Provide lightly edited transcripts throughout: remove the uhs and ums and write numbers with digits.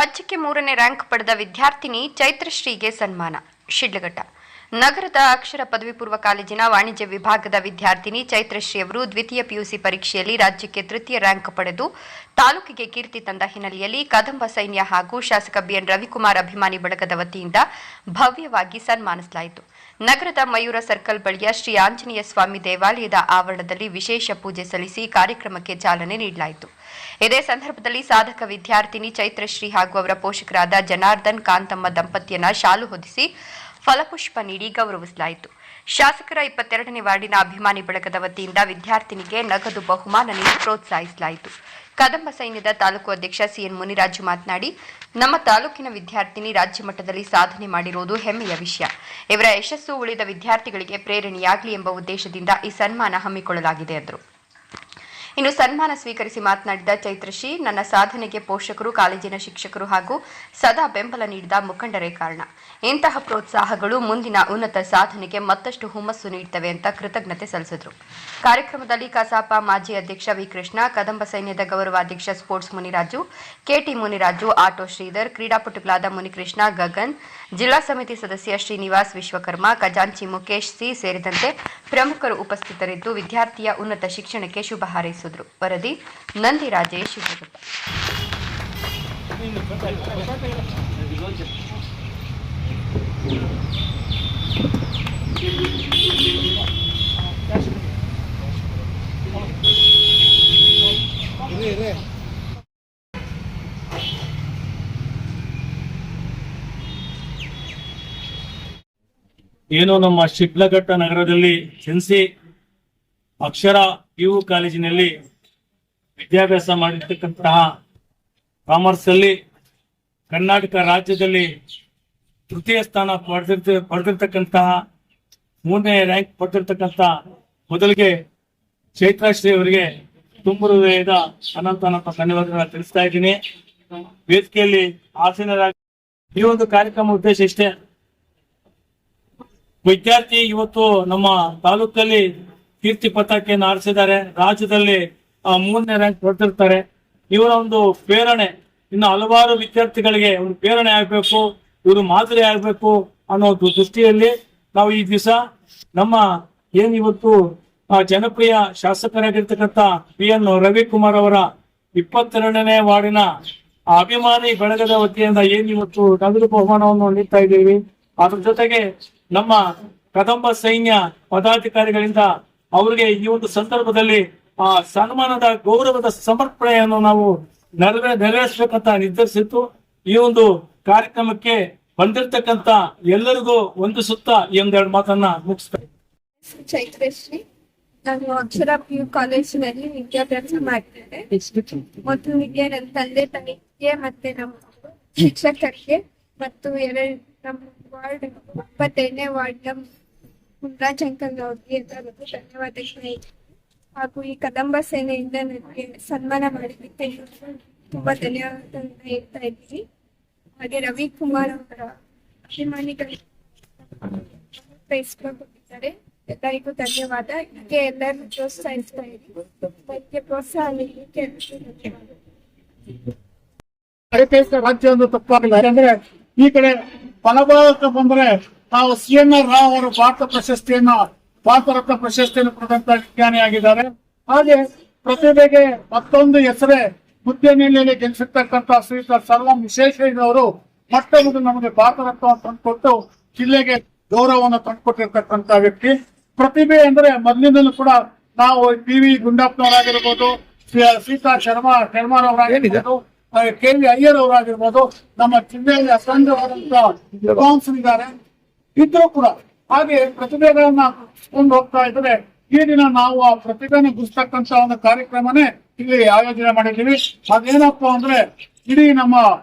ರಾಜ್ಯಕ್ಕೆ 3ನೇ ರ್ಯಾಂಕ್ ಪಡೆದ ವಿದ್ಯಾರ್ಥಿನಿ ಚೈತ್ರಶ್ರೀಗೆ ಸನ್ಮಾನ. ಶಿಡ್ಲಘಟ್ಟ ನಗರದ ಅಕ್ಷರ ಪದವಿ ಪೂರ್ವ ಕಾಲೇಜಿನ ವಾಣಿಜ್ಯ ವಿಭಾಗದ ವಿದ್ಯಾರ್ಥಿನಿ ಚೈತ್ರಶ್ರೀ ಅವರು ದ್ವಿತೀಯ ಪಿಯುಸಿ ಪರೀಕ್ಷೆಯಲ್ಲಿ ರಾಜ್ಯಕ್ಕೆ ತೃತೀಯ ರ್ಯಾಂಕ್ ಪಡೆದು ತಾಲೂಕಿಗೆ ಕೀರ್ತಿ ತಂದ ಹಿನ್ನೆಲೆಯಲ್ಲಿ ಕದಂಬ ಸೈನ್ಯ ಹಾಗೂ ಶಾಸಕ ಬಿಎನ್ ರವಿಕುಮಾರ್ ಅಭಿಮಾನಿ ಬಳಗದ ವತಿಯಿಂದ ಭವ್ಯವಾಗಿ ಸನ್ಮಾನಿಸಲಾಯಿತು. ನಗರದ ಮಯೂರ ಸರ್ಕಲ್ ಬಳಿಯ ಶ್ರೀ ಆಂಜನೇಯ ಸ್ವಾಮಿ ದೇವಾಲಯದ ಆವರಣದಲ್ಲಿ ವಿಶೇಷ ಪೂಜೆ ಸಲ್ಲಿಸಿ ಕಾರ್ಯಕ್ರಮಕ್ಕೆ ಚಾಲನೆ ನೀಡಲಾಯಿತು. ಇದೇ ಸಂದರ್ಭದಲ್ಲಿ ಸಾಧಕ ವಿದ್ಯಾರ್ಥಿನಿ ಚೈತ್ರಶ್ರೀ ಹಾಗೂ ಅವರ ಪೋಷಕರಾದ ಜನಾರ್ದನ್ ಕಾಂತಮ್ಮ ದಂಪತಿಯನ್ನ ಶಾಲು ಹೊದಿಸಿ ಫಲಪುಷ್ಪ ನೀಡಿ ಗೌರವಿಸಲಾಯಿತು. ಶಾಸಕರ 22ನೇ ವಾರ್ಡಿನ ಅಭಿಮಾನಿ ಬಳಗದ ವತಿಯಿಂದ ವಿದ್ಯಾರ್ಥಿನಿಗೆ ನಗದು ಬಹುಮಾನ ನೀಡಿ ಪ್ರೋತ್ಸಾಹಿಸಲಾಯಿತು. ಕದಂಬ ಸೈನ್ಯದ ತಾಲೂಕು ಅಧ್ಯಕ್ಷ ಸಿಎನ್ ಮುನಿರಾಜು ಮಾತನಾಡಿ, ನಮ್ಮ ತಾಲೂಕಿನ ವಿದ್ಯಾರ್ಥಿನಿ ರಾಜ್ಯ ಮಟ್ಟದಲ್ಲಿ ಸಾಧನೆ ಮಾಡಿರುವುದು ಹೆಮ್ಮೆಯ ವಿಷಯ. ಇವರ ಯಶಸ್ಸು ಉಳಿದ ವಿದ್ಯಾರ್ಥಿಗಳಿಗೆ ಪ್ರೇರಣೆಯಾಗಲಿ ಎಂಬ ಉದ್ದೇಶದಿಂದ ಈ ಸನ್ಮಾನ ಹಮ್ಮಿಕೊಳ್ಳಲಾಗಿದೆ ಎಂದರು. ಇನ್ನು ಸನ್ಮಾನ ಸ್ವೀಕರಿಸಿ ಮಾತನಾಡಿದ ಚೈತ್ರಶ್ರೀ, ನನ್ನ ಸಾಧನೆಗೆ ಪೋಷಕರು, ಕಾಲೇಜಿನ ಶಿಕ್ಷಕರು ಹಾಗೂ ಸದಾ ಬೆಂಬಲ ನೀಡಿದ ಮುಖಂಡರೇ ಕಾರಣ. ಇಂತಹ ಪ್ರೋತ್ಸಾಹಗಳು ಮುಂದಿನ ಉನ್ನತ ಸಾಧನೆಗೆ ಮತ್ತಷ್ಟು ಹುಮ್ಮಸ್ಸು ನೀಡುತ್ತವೆ ಅಂತ ಕೃತಜ್ಞತೆ ಸಲ್ಲಿಸಿದರು. ಕಾರ್ಯಕ್ರಮದಲ್ಲಿ ಕಸಾಪ ಮಾಜಿ ಅಧ್ಯಕ್ಷ ವಿ ಕೃಷ್ಣ, ಕದಂಬ ಸೈನ್ಯದ ಗೌರವಾಧ್ಯಕ್ಷ sports Muniraju, KT Muniraju, auto Shridhar, ಕ್ರೀಡಾಪಟುಗಳಾದ ಮುನಿಕೃಷ್ಣ, ಗಗನ್, ಜಿಲ್ಲಾ ಸಮಿತಿ ಸದಸ್ಯ ಶ್ರೀನಿವಾಸ್ ವಿಶ್ವಕರ್ಮ, ಖಜಾಂಚಿ ಮುಖೇಶ್ ಸಿ ಸೇರಿದಂತೆ ಪ್ರಮುಖರು ಉಪಸ್ಥಿತರಿದ್ದು ವಿದ್ಯಾರ್ಥಿಯ ಉನ್ನತ ಶಿಕ್ಷಣಕ್ಕೆ ಶುಭ ಹಾರೈಸಿದರು. ವರದಿ ನಂದಿ ರಾಜೇಶ್. ಏನು ನಮ್ಮ ಶಿಡ್ಲಘಟ್ಟ ನಗರದಲ್ಲಿ ಜೆನ್ಸಿ ಅಕ್ಷರ ಪಿಯು ಕಾಲೇಜಿನಲ್ಲಿ ವಿದ್ಯಾಭ್ಯಾಸ ಮಾಡಿರ್ತಕ್ಕಂತಹ ಕಾಮರ್ಸ್ ಅಲ್ಲಿ ಕರ್ನಾಟಕ ರಾಜ್ಯದಲ್ಲಿ ತೃತೀಯ ಸ್ಥಾನ ಪಡೆದಿರ್ತಕ್ಕಂತಹ 3ನೇ ರ್ಯಾಂಕ್ ಪಡೆದಿರ್ತಕ್ಕಂಥ ಮೊದಲಿಗೆ ಚೈತ್ರಶ್ರೀ ಅವರಿಗೆ ತುಂಬ ಹೃದಯದ ಅನಂತ ಧನ್ಯವಾದಗಳನ್ನ ತಿಳಿಸ್ತಾ ಇದ್ದೀನಿ. ವೇದಿಕೆಯಲ್ಲಿ ಆಸೀನರಾಗಿ ಈ ಒಂದು ಕಾರ್ಯಕ್ರಮ ಉದ್ದೇಶ ಇಷ್ಟೇ. ವಿದ್ಯಾರ್ಥಿ ಇವತ್ತು ನಮ್ಮ ತಾಲೂಕಲ್ಲಿ ಕೀರ್ತಿ ಪತಾಕೆಯನ್ನು ಆರಿಸಿದ್ದಾರೆ, ರಾಜ್ಯದಲ್ಲಿ 3ನೇ ರ್ಯಾಂಕ್ ಪಡೆದಿರ್ತಾರೆ. ಇವರ ಒಂದು ಪ್ರೇರಣೆ ಇನ್ನು ಹಲವಾರು ವಿದ್ಯಾರ್ಥಿಗಳಿಗೆ ಒಂದು ಪ್ರೇರಣೆ ಆಗಬೇಕು, ಇವರು ಮಾದರಿ ಆಗಬೇಕು ಅನ್ನೋ ದೃಷ್ಟಿಯಲ್ಲಿ ನಾವು ಈ ದಿವಸ ನಮ್ಮ ಇವತ್ತು ಜನಪ್ರಿಯ ಶಾಸಕರಾಗಿರ್ತಕ್ಕಂಥ ಬಿಎನ್ ರವಿಕುಮಾರ್ ಅವರ 22ನೇ ವಾರ್ಡಿನ ಅಭಿಮಾನಿ ಬಳಗದ ವತಿಯಿಂದ ಇವತ್ತು ನಗದು ಬಹುಮಾನವನ್ನು ನೀಡ್ತಾ ಇದ್ದೀವಿ. ಅದ್ರ ಜೊತೆಗೆ ನಮ್ಮ ಕದಂಬ ಸೈನ್ಯ ಪದಾಧಿಕಾರಿಗಳಿಂದ ಅವರಿಗೆ ಈ ಒಂದು ಸಂದರ್ಭದಲ್ಲಿ ಸನ್ಮಾನದ ಗೌರವದ ಸಮರ್ಪಣೆಯನ್ನು ನಾವು ನೆರವೇರಿಸಬೇಕಂತ ನಿರ್ಧರಿಸಿತ್ತು. ಈ ಒಂದು ಕಾರ್ಯಕ್ರಮಕ್ಕೆ ಬಂದಿರತಕ್ಕಂತ ಎಲ್ಲರಿಗೂ ಒಂದು ಸುತ್ತ ಒಂದೆರಡು ಮಾತನ್ನ ಮುಗಿಸ್ತಾರೆ. ಚೈತ್ರಶ್ರೀ, ನಾನು ಅಕ್ಷರ ಪಿಯು ಕಾಲೇಜಿನಲ್ಲಿ ವಿದ್ಯಾಭ್ಯಾಸ ಮಾಡ್ತೇನೆ. ಮೊದಲಿಗೆ ನನ್ನ ತಂದೆ ತಾಯಿಗೆ ಮತ್ತೆ ನಮ್ಮ ಶಿಕ್ಷಕರಿಗೆ ಮತ್ತು ನಮ್ಮ ವಾರ್ಡ್ 25ನೇ ವಾರ್ಡ್ ಮುನ್ರಾಜ್ ಅಂಕಲ್ ಅವ್ರಿಗೆ ಧನ್ಯವಾದಗಳು ಹಾಗೂ ಈ ಕದಂಬ ಸೇನೆಯಿಂದ ನನಗೆ ಸನ್ಮಾನ ಮಾಡಿದ್ದಕ್ಕೆ ತುಂಬಾ ಧನ್ಯವಾದಗಳನ್ನ ಹೇಳ್ತಾ ಇದ್ದೀನಿ. ಹಾಗೆ ರವಿಕುಮಾರ್ ಅವರ ಅಭಿಮಾನಿಗಳು ಕೊಟ್ಟಿದ್ದಾರೆ, ಎಲ್ಲರಿಗೂ ಧನ್ಯವಾದ. ಇದಕ್ಕೆ ಎಲ್ಲರೂ ಪ್ರೋತ್ಸಾಹಿಸ್ತಾ ಇದ್ದೀವಿ. ಇದಕ್ಕೆ ಪ್ರೋತ್ಸಾಹ ನೀಡಲಿಕ್ಕೆ ರಾಜ್ಯ ಒಂದು ತಪ್ಪಾಗಿಲ್ಲ. ಯಾಕಂದ್ರೆ ಈ ಕಡೆ ಫಲಭಾಗಕ್ಕೆ ಬಂದ್ರೆ ನಾವು CNR ರಾವ್ ಅವರು ಭಾರತ ರತ್ನ ಪ್ರಶಸ್ತಿಯನ್ನು ಪಡೆದಂತ ವಿಜ್ಞಾನಿಯಾಗಿದ್ದಾರೆ. ಹಾಗೆ ಪ್ರತಿಭೆಗೆ ಮತ್ತೊಂದು ಹೆಸರೇ ಮುದ್ದೆನೆಲೆಯಲ್ಲಿ ಗೆಲ್ಲಿಸಿರ್ತಕ್ಕಂಥ ಶ್ರೀಯುತ ಸರ್ವಂ ವಿಶ್ವೇಶ್ವರಯ್ಯನವರು ಮೊಟ್ಟ ಮೊದಲು ನಮಗೆ ಭಾರತ ರತ್ನವನ್ನು ತಂದುಕೊಟ್ಟು ಜಿಲ್ಲೆಗೆ ಗೌರವವನ್ನು ತಂದುಕೊಟ್ಟಿರ್ತಕ್ಕಂಥ ವ್ಯಕ್ತಿ. ಪ್ರತಿಭೆ ಅಂದ್ರೆ ಮೊದಲಿನಲ್ಲೂ ಕೂಡ ನಾವು PV ಗುಂಡಪ್ಪನವರಾಗಿರ್ಬೋದು, ಸೀತಾ ಶರ್ಮಾರವರಾಗಿರ್ಬೋದು, KV ಅಯ್ಯರ್ ಅವರಾಗಿರ್ಬೋದು, ನಮ್ಮ ಜಿಲ್ಲೆಯಲ್ಲಿ ಅಸಂಖ್ಯವಾದಂತಹ ವಿದ್ವಾಂಸರಿದ್ದಾರೆ ಇದ್ರೂ ಕೂಡ ಹಾಗೆ ಪ್ರತಿಭೆಗಳನ್ನ ಕೊಂಡು ಹೋಗ್ತಾ ಇದ್ರೆ ಈ ದಿನ ನಾವು ಆ ಪ್ರತಿಭೆನ ಗುರುಸ್ತಕ್ಕಂತ ಒಂದು ಕಾರ್ಯಕ್ರಮನೇ ಇಲ್ಲಿ ಆಯೋಜನೆ ಮಾಡಿದ್ದೀವಿ. ಅದೇನಪ್ಪಾ ಅಂದ್ರೆ ಇಡೀ ನಮ್ಮ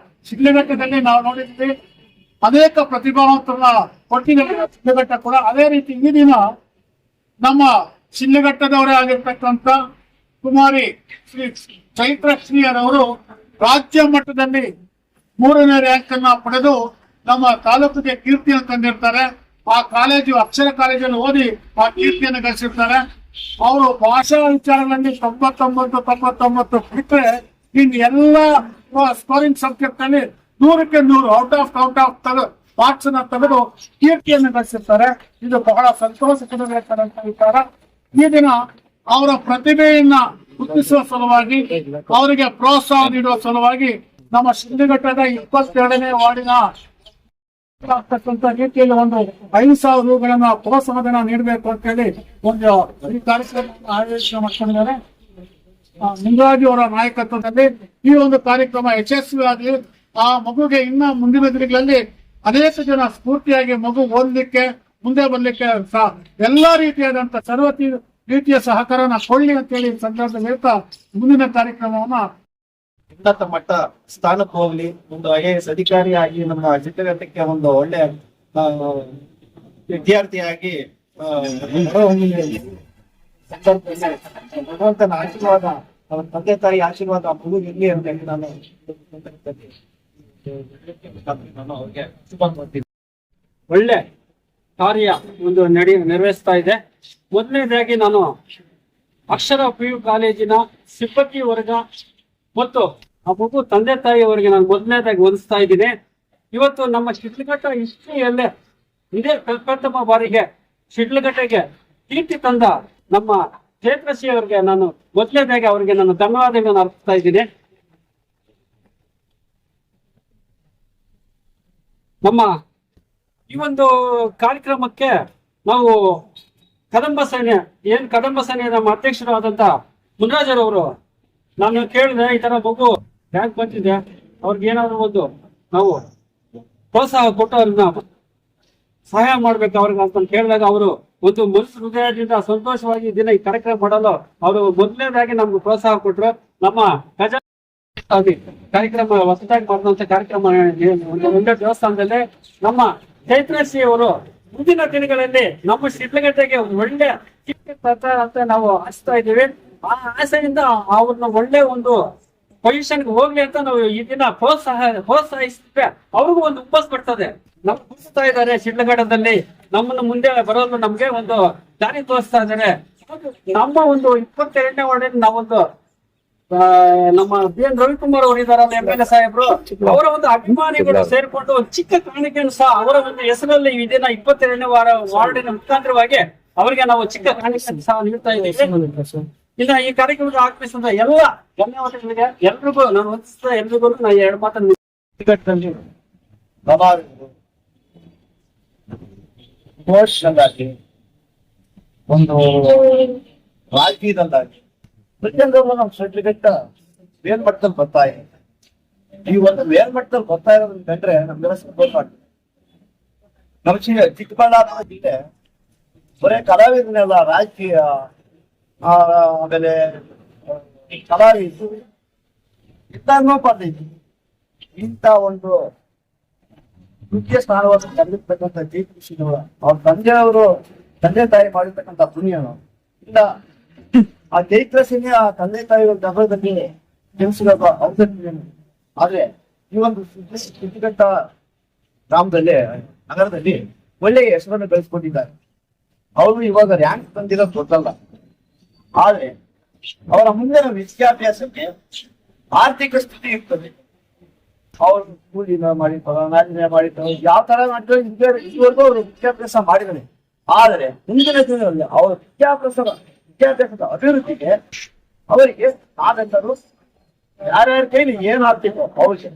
ಶಿಡ್ಲಘಟ್ಟದಲ್ಲಿ ನಾವು ನೋಡಿದ್ವಿ ಅನೇಕ ಪ್ರತಿಭಾವಂತರನ್ನ ಕೊಟ್ಟಿದ್ದಾರೆ. ಶಿಡ್ಲಘಟ್ಟ ಕೂಡ ಅದೇ ರೀತಿ ಈ ದಿನ ನಮ್ಮ ಶಿಡ್ಲಘಟ್ಟದವರೇ ಆಗಿರ್ತಕ್ಕಂಥ ಕುಮಾರಿ ಶ್ರೀ ಚೈತ್ರಶ್ರೀಯರವರು ರಾಜ್ಯ ಮಟ್ಟದಲ್ಲಿ 3ನೇ ರ್ಯಾಂಕ್ ಅನ್ನ ಪಡೆದು ನಮ್ಮ ತಾಲೂಕಿಗೆ ಕೀರ್ತಿಯನ್ನು ತಂದಿರ್ತಾರೆ. ಆ ಕಾಲೇಜು ಅಕ್ಷರ ಕಾಲೇಜಲ್ಲಿ ಓದಿ ಆ ಕೀರ್ತಿಯನ್ನು ಗಳಿಸಿರ್ತಾರೆ. ಅವರು ಭಾಷಾ ವಿಚಾರಗಳಲ್ಲಿ 99 ಬಿಟ್ಟರೆ ಇನ್ ಎಲ್ಲ ಸ್ಕೋರಿಂಗ್ ಸಬ್ಜೆಕ್ಟ್ ಅಲ್ಲಿ 100ಕ್ಕೆ 100 ಔಟ್ ಆಫ್ ಪಾರ್ಟ್ಸ್ ಅನ್ನ ತೆಗೆದು ಕೀರ್ತಿಯನ್ನು ಗಳಿಸಿರ್ತಾರೆ. ಇದು ಬಹಳ ಸಂತೋಷಕರವಾದಂತ ವಿಚಾರ. ಈ ದಿನ ಅವರ ಪ್ರತಿಭೆಯನ್ನ ಗುರುತಿಸುವ ಸಲುವಾಗಿ, ಅವರಿಗೆ ಪ್ರೋತ್ಸಾಹ ನೀಡುವ ಸಲುವಾಗಿ ನಮ್ಮ ಶಿಡ್ಲಘಟ್ಟದ 22ನೇ ವಾರ್ಡಿನ ಆಗ್ತಕ್ಕಂಥ ರೀತಿಯಲ್ಲಿ ಒಂದು 5,000 ರೂಗಳನ್ನು ಪ್ರೋತ್ಸಾಹಧನ ನೀಡಬೇಕು ಅಂತ ಹೇಳಿ ಒಂದು ಈ ಕಾರ್ಯಕ್ರಮವನ್ನು ಆಯೋಜನೆ ಮಾಡ್ಕೊಂಡಿದ್ದಾರೆ. ಮುಂದಾಜು ಅವರ ನಾಯಕತ್ವದಲ್ಲಿ ಈ ಒಂದು ಕಾರ್ಯಕ್ರಮ ಯಶಸ್ವಿಯಾಗಿ ಆ ಮಗುಗೆ ಇನ್ನ ಮುಂದಿನ ದಿನಗಳಲ್ಲಿ ಅನೇಕ ಜನ ಸ್ಫೂರ್ತಿಯಾಗಿ ಮಗು ಓದಲಿಕ್ಕೆ ಮುಂದೆ ಬರ್ಲಿಕ್ಕೆ ಎಲ್ಲಾ ರೀತಿಯಾದಂತ ಸರ್ವ ರೀತಿಯ ಸಹಕಾರನ ಕೊಳ್ಳಿ ಅಂತ ಹೇಳಿ ಸಂದರ್ಭದಲ್ಲಿ ಹೇಳ್ತಾ ಮುಂದಿನ ಕಾರ್ಯಕ್ರಮವನ್ನ ಉನ್ನತ ಮಟ್ಟ ಸ್ಥಾನಕ್ಕೆ ಹೋಗ್ಲಿ, ಒಂದು IAS ಅಧಿಕಾರಿಯಾಗಿ ನಮ್ಮ ಶಿಡ್ಲಘಟ್ಟಕ್ಕೆ ಒಂದು ಒಳ್ಳೆ ವಿದ್ಯಾರ್ಥಿಯಾಗಿ ಭಗವಂತನ ಆಶೀರ್ವಾದ, ಅವರ ತಂದೆ ತಾಯಿ ಆಶೀರ್ವಾದ ಮಗು ಇರ್ಲಿ ಅಂತ ಹೇಳಿ ನಾನು ಅವ್ರಿಗೆ ಶುಭ ಮಾಡ್ತೀನಿ. ಒಳ್ಳೆ ಕಾರ್ಯ ಒಂದು ನಿರ್ವಹಿಸ್ತಾ ಇದೆ. ಮೊದಲನೇದಾಗಿ ನಾನು ಅಕ್ಷರ PU ಕಾಲೇಜಿನ ಸಿಬ್ಬಂದಿ ವರ್ಗ ಮತ್ತು ಆ ಮಗು ತಂದೆ ತಾಯಿಯವರಿಗೆ ನಾನು ಮೊದಲನೇದಾಗಿ ವಂದಿಸ್ತಾ ಇದ್ದೀನಿ. ಇವತ್ತು ನಮ್ಮ ಶಿಡ್ಲಘಟ್ಟ ಹಿಸ್ಟ್ರಿಯಲ್ಲೇ ಇದೇ ಪ್ರಥಮ ಬಾರಿಗೆ ಶಿಡ್ಲಘಟ್ಟಗೆ ಕೀರ್ತಿ ತಂದ ನಮ್ಮ ಚೈತ್ರಶ್ರೀ ಅವರಿಗೆ ನಾನು ಮೊದಲನೇದಾಗಿ ಅವರಿಗೆ ನಾನು ಧನ್ಯವಾದಗಳನ್ನು ಅರ್ಪಿಸ್ತಾ ಇದ್ದೀನಿ. ನಮ್ಮ ಈ ಒಂದು ಕಾರ್ಯಕ್ರಮಕ್ಕೆ ನಾವು ಕದಂಬ ಸೇನೆ ನಮ್ಮ ಅಧ್ಯಕ್ಷರಾದಂತ ಮುನ್ರಾಜರವರು ನಾನು ಕೇಳಿದೆ, ಈ ತರ ಮಗು ಬ್ಯಾಂಕ್ ಬಂದಿದೆ, ಅವ್ರಿಗೆ ಏನಾದ್ರು ಒಂದು ನಾವು ಪ್ರೋತ್ಸಾಹ ಕೊಟ್ಟು ಅವ್ರನ್ನ ಸಹಾಯ ಮಾಡ್ಬೇಕು ಅವ್ರಿಗೆ ಅಂತ ಕೇಳಿದಾಗ ಅವರು ಒಂದು ಮನಸ್ಸು ಹೃದಯದಿಂದ ಸಂತೋಷವಾಗಿ ದಿನ ಈ ಕಾರ್ಯಕ್ರಮ ಮಾಡಲು ಅವರು ಮೊದಲನೇದಾಗಿ ನಮ್ಗೆ ಪ್ರೋತ್ಸಾಹ ಕೊಟ್ಟರು. ನಮ್ಮ ಕಾರ್ಯಕ್ರಮ ಹೊಸದಾಗಿ ಮಾಡಿದಂತ ಕಾರ್ಯಕ್ರಮ ಒಂದು ಒಳ್ಳೆ ದೇವಸ್ಥಾನದಲ್ಲಿ ನಮ್ಮ ಚೈತ್ರಶ್ರೀ ಅವರು ಮುಂದಿನ ದಿನಗಳಲ್ಲಿ ನಮ್ಮ ಶಿಡ್ಲಘಟ್ಟೆಗೆ ಒಳ್ಳೆ ಅಂತ ನಾವು ಆಶಿಸ್ತಾ ಇದ್ದೀವಿ. ಆ ಆಸೆಯಿಂದ ಅವ್ರನ್ನ ಒಳ್ಳೆ ಒಂದು ಪೊಸಿಷನ್ಗೆ ಹೋಗ್ಲಿ ಅಂತ ನಾವು ಈ ದಿನ ಪ್ರೋತ್ಸಾಹಿಸಿದ್ರೆ ಅವ್ರಿಗೂ ಒಂದು ಹುಮ್ಮಸ್ ಬರ್ತದೆ. ನಮ್ಗೆ ಗುರುಸ್ತಾ ಇದ್ದಾರೆ ಶಿಡ್ಲಘಟ್ಟದಲ್ಲಿ, ನಮ್ಮನ್ನು ಮುಂದೆ ಬರೋದು ನಮ್ಗೆ ಒಂದು ದಾರಿ ತೋರಿಸ್ತಾ ಇದ್ದಾರೆ. ನಮ್ಮ ಒಂದು 22ನೇ ವಾರ್ಡಿನ ನಾವೊಂದು ನಮ್ಮ BN ರವಿಕುಮಾರ್ ಅವರು ಇದಾರಲ್ಲ MLA ಸಾಹೇಬ್ರು, ಅವರ ಒಂದು ಅಭಿಮಾನಿಗಳು ಸೇರ್ಕೊಂಡು ಒಂದು ಚಿಕ್ಕ ಕಾಣಿಕೆಯನ್ನು ಸಹ ಅವರ ಒಂದು ಹೆಸರಲ್ಲಿ ಈ ದಿನ 22ನೇ ವಾರ್ಡಿನ ಮುಖಾಂತರವಾಗಿ ಅವರಿಗೆ ನಾವು ಚಿಕ್ಕ ಕಾಣಿಕೆಯನ್ನು ಸಹ ನೀಡ್ತಾ ಇದ್ದೀವಿ. ಇನ್ನ ಈ ಕಾರ್ಯಕ್ರಮದ ಆಗಮಿಸಿದ ಎಲ್ಲ ಧನ್ಯವಾದಗಳಿಗೆ ಎಲ್ರಿಗೂ ನಾನು ವಂದಿಸ್ತಾ, ಎಲ್ರಿಗೂ ನಾನು 2 ಮಾತನ್ನು ಒಂದು ರಾಜಕೀಯದಲ್ಲಾಗಿ ಪ್ರತಿಯೊಂದು ನಮ್ಮ ಶಿಡ್ಲಘಟ್ಟ ಮೇಲ್ಮಟ್ಟದಲ್ಲಿ ಬರ್ತಾ ಇದೆ. ಈ ಒಂದು ಮೇಲ್ಮಟ್ಟದಲ್ಲಿ ಬರ್ತಾ ಇರೋದನ್ನ ಕಂಡ್ರೆ ನಮ್ಗೆಲ್ಲ ಸಂತೋಷವಾಗ್ತದೆ. ನಮ್ಮ ಚಿಕ್ಕಬಳ್ಳಾಪುರ ಜಿಲ್ಲೆ ಬರೇ ಕಲಾವಿದನೆಲ್ಲ ರಾಜಕೀಯ ಆಮೇಲೆ ಕಲಾವಿದರು ಇದ್ದಾಗನೂ ಪಡೆದಿದ್ದು ಇಂಥ ಒಂದು ಮುಖ್ಯ ಸ್ಥಾನವನ್ನು ತಂದಿರ್ತಕ್ಕಂಥ ಜೈಕೃಷಿಗಳು ಅವ್ರ ತಂದೆ ತಾಯಿ ಮಾಡಿರ್ತಕ್ಕಂಥ ಪುಣ್ಯನು ಇಲ್ಲ. ಆ ಜೈಕೃಷಿನೇ ಆ ತಂದೆ ತಾಯಿಗಳ ಗರ್ಭದಲ್ಲಿ ಕೆಲಸದ ಔಷಧಿ. ಆದ್ರೆ ಈ ಒಂದು ಶಿಡ್ಲಘಟ್ಟ ಗ್ರಾಮದಲ್ಲಿ ನಗರದಲ್ಲಿ ಒಳ್ಳೆಯ ಹೆಸರನ್ನು ಗಳಿಸ್ಕೊಂಡಿದ್ದಾರೆ. ಅವರು ಇವಾಗ ರ್ಯಾಂಕ್ ಬಂದಿರೋದು ಗೊತ್ತಲ್ಲ, ಆದ್ರೆ ಅವರ ಮುಂದಿನ ವಿದ್ಯಾಭ್ಯಾಸಕ್ಕೆ ಆರ್ಥಿಕ ಸ್ಥಿತಿ ಇರ್ತದೆ. ಅವ್ರು ಕೂಲಿನ ಮಾಡಿರ್ತಾರ, ನಾಲಿನ ಮಾಡಿರ್ತಾರ, ಯಾವ ತರ ಮಾಡಿದ್ರೆ ಇದುವರೆಗೂ ಅವರು ವಿದ್ಯಾಭ್ಯಾಸ ಮಾಡಿದ್ದಾರೆ. ಆದರೆ ಮುಂದಿನ ದಿನದಲ್ಲಿ ಅವರ ವಿದ್ಯಾಭ್ಯಾಸದ ಅಭಿವೃದ್ಧಿಗೆ ಅವರಿಗೆ ನಾವೆಲ್ಲರೂ ಯಾರ್ಯಾರ ಕೈಲಿ ಏನ್ ಆಗ್ತಿತ್ತು ಅವ್ರಿಗೆ